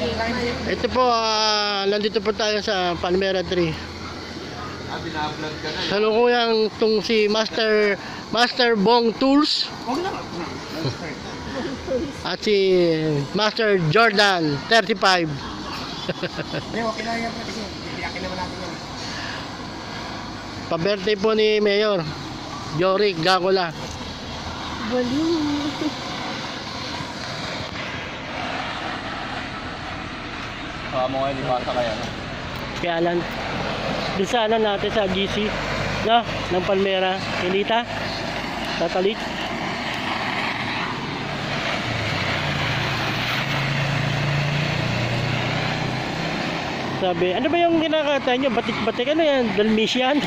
Ito po, nandito po tayo sa Palmera Tree. Binablog ka na. Salukuyang itong si Master Bong Tools at si Master Jordan 35. Okay na yan kasi bibiyakin naman natin yan. Pa-birthday po ni Mayor Jorik Gacola. Baliw. Mo ngayon, di basa kaya. Kaya Alan, doon sa Alan natin sa GC, no? Ng Palmera, Elita, Tatalit. Sabi, ano ba yung kinakata nyo? Batik-batik, ano yan? Dalmatian?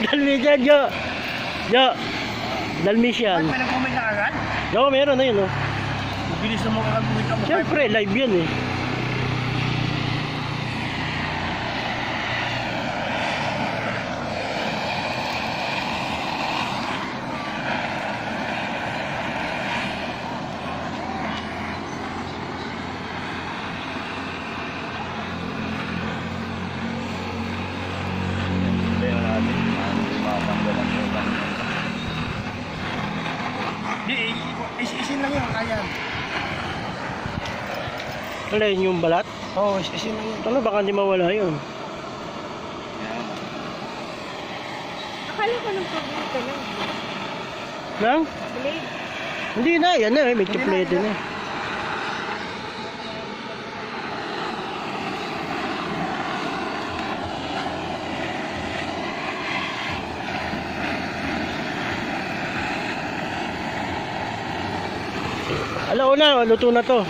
Dalmatian, Jo. Dalmatian. May nag-comment na agad? Oo, meron na yun, oh. Bilis na mo kakagumit ako. Siyempre, live yan, eh. Di, isin lang yun, kaya. Wala yun yung balat? Oo, isin lang yun. Ano, baka hindi mawala yun. Akala ko nang pag-blade ka lang. Nang? Blade. Hindi na, yan na, eh. May tuplete na. Alauna, luto na to.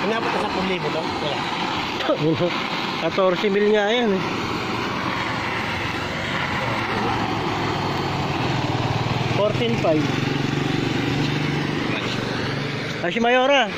Inabot na 10,000 to? Wala. 14 mil nga yan, eh. 14.5. Ay, si Mayora.